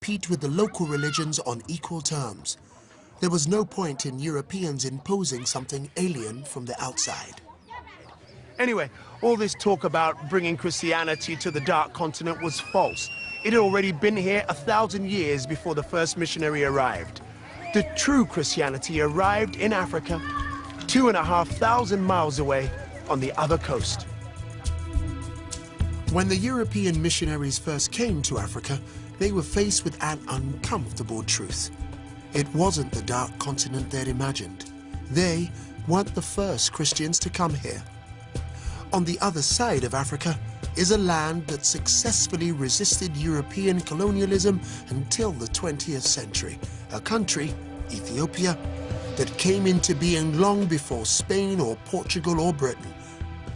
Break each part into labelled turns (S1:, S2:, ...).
S1: compete with the local religions on equal terms. There was no point in Europeans imposing something alien from the outside.
S2: Anyway, all this talk about bringing Christianity to the Dark Continent was false. It had already been here 1,000 years before the first missionary arrived. The true Christianity arrived in Africa, 2,500 miles away on the other coast.
S1: When the European missionaries first came to Africa, they were faced with an uncomfortable truth. It wasn't the Dark Continent they'd imagined. They weren't the first Christians to come here. On the other side of Africa is a land that successfully resisted European colonialism until the 20th century. A country, Ethiopia, that came into being long before Spain or Portugal or Britain.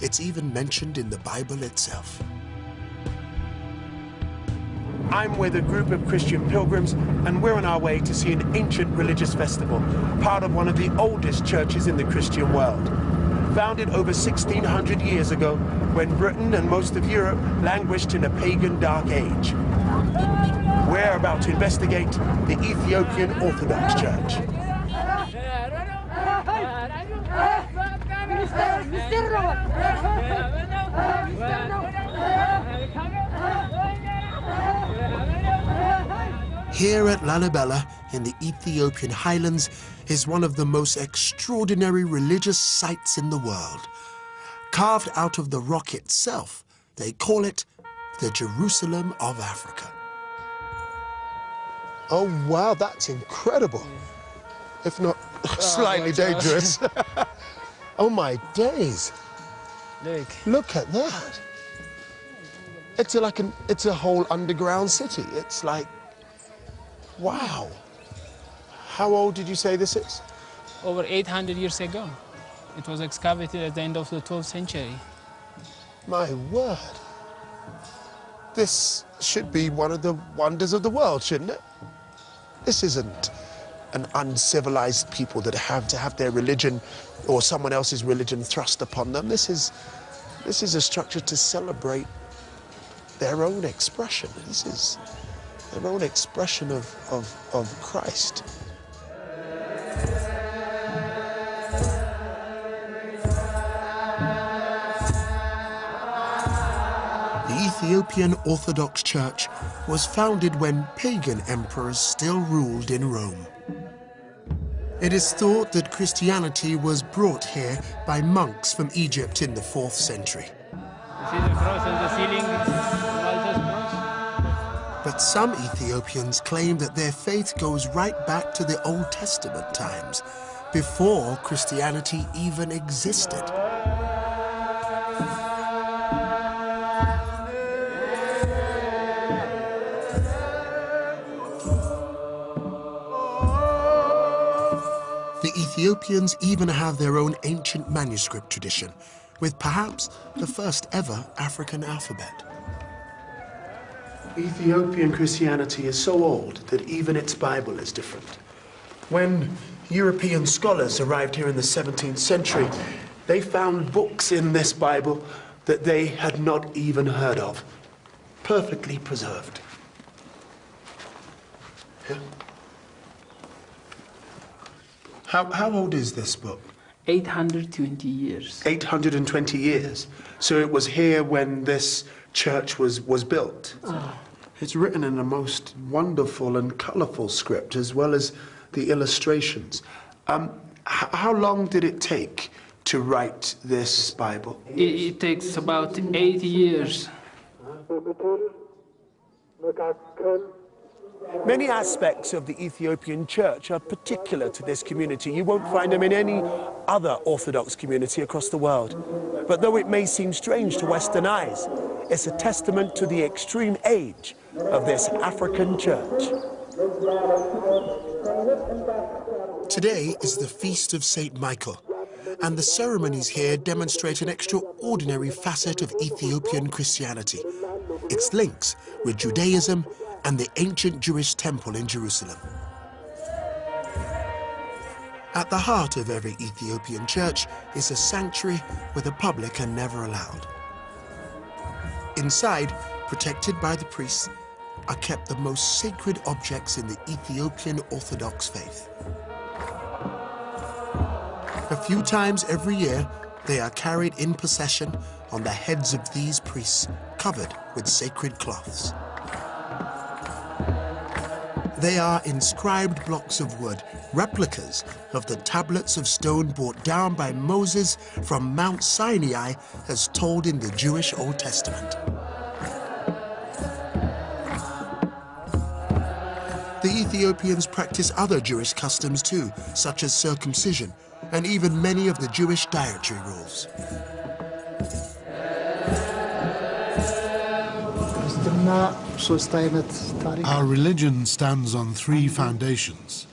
S1: It's even mentioned in the Bible itself.
S2: I'm with a group of Christian pilgrims, and we're on our way to see an ancient religious festival, part of one of the oldest churches in the Christian world. Founded over 1,600 years ago, when Britain and most of Europe languished in a pagan dark age. We're about to investigate the Ethiopian Orthodox Church.
S1: Here at Lalibela, in the Ethiopian highlands, is one of the most extraordinary religious sites in the world. Carved out of the rock itself, they call it the Jerusalem of Africa. Oh, wow, that's incredible. If not slightly dangerous. Oh, my days. Look at that. It's a whole underground city. It's like, wow. How old did you say this is?
S3: Over 800 years ago. It was excavated at the end of the 12th century.
S1: My word. This should be one of the wonders of the world, shouldn't it? This isn't an uncivilized people that have to have their religion or someone else's religion thrust upon them. This is a structure to celebrate their own expression. This is their own expression of Christ. The Ethiopian Orthodox Church was founded when pagan emperors still ruled in Rome. It is thought that Christianity was brought here by monks from Egypt in the 4th century.
S3: See the cross on the ceiling? Malta's cross?
S1: But some Ethiopians claim that their faith goes right back to the Old Testament times, before Christianity even existed. The Ethiopians even have their own ancient manuscript tradition, with perhaps the first ever African alphabet. Ethiopian Christianity is so old that even its Bible is different. When European scholars arrived here in the 17th century, they found books in this Bible that they had not even heard of, perfectly preserved. Yeah. How old is this book?
S3: 820 years.
S1: 820 years. So it was here when this church was built. Oh. It's written in a most wonderful and colourful script, as well as the illustrations. How long did it take to write this Bible?
S3: It takes about 8 years.
S2: Many aspects of the Ethiopian church are particular to this community. You won't find them in any other Orthodox community across the world. But though it may seem strange to Western eyes, it's a testament to the extreme age of this African church. Today is the Feast of St. Michael, and the ceremonies here demonstrate an extraordinary facet of Ethiopian Christianity, its links with Judaism and the ancient Jewish temple in Jerusalem. At the heart of every Ethiopian church is a sanctuary where the public are never allowed. Inside, protected by the priests,
S1: are kept the most sacred objects in the Ethiopian Orthodox faith. A few times every year, they are carried in procession on the heads of these priests, covered with sacred cloths. They are inscribed blocks of wood, replicas of the tablets of stone brought down by Moses from Mount Sinai as told in the Jewish Old Testament. The Ethiopians practice other Jewish customs too, such as circumcision, and even many of the Jewish dietary rules.
S4: Our religion stands on three foundations.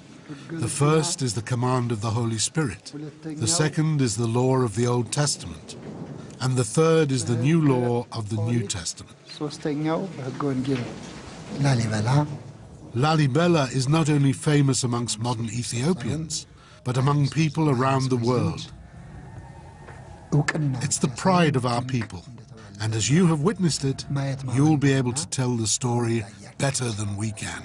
S4: The first is the command of the Holy Spirit. The second is the law of the Old Testament. And the third is the new law of the New Testament. Lalibela is not only famous amongst modern Ethiopians, but among people around the world. It's the pride of our people. And as you have witnessed it, you'll be able to tell the story better than we can.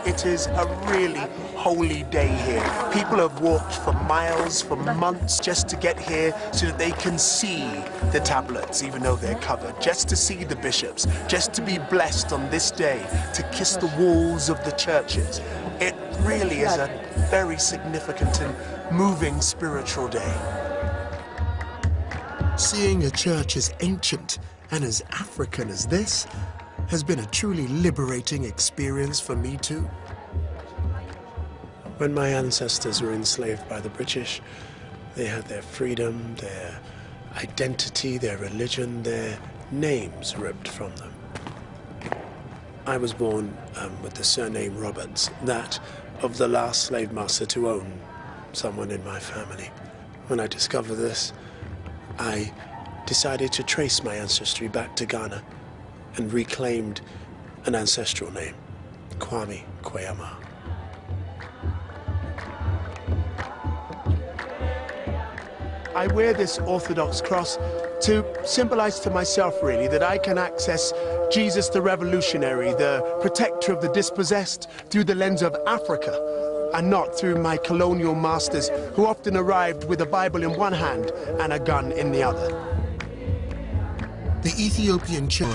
S2: It is a really holy day here. People have walked for miles, for months, just to get here so that they can see the tablets, even though they're covered, just to see the bishops, just to be blessed on this day, to kiss the walls of the churches. It really is a very significant and moving spiritual day.
S1: Seeing a church as ancient and as African as this has been a truly liberating experience for me too.
S2: When my ancestors were enslaved by the British, they had their freedom, their identity, their religion, their names ripped from them. I was born with the surname Roberts, that of the last slave master to own someone in my family. When I discovered this, I decided to trace my ancestry back to Ghana and reclaimed an ancestral name, Kwame Kwei-Armah. I wear this Orthodox cross to symbolize to myself, really, that I can access Jesus the revolutionary, the protector of the dispossessed, through the lens of Africa, and not through my colonial masters who often arrived with a Bible in one hand and a gun in the other.
S1: The Ethiopian church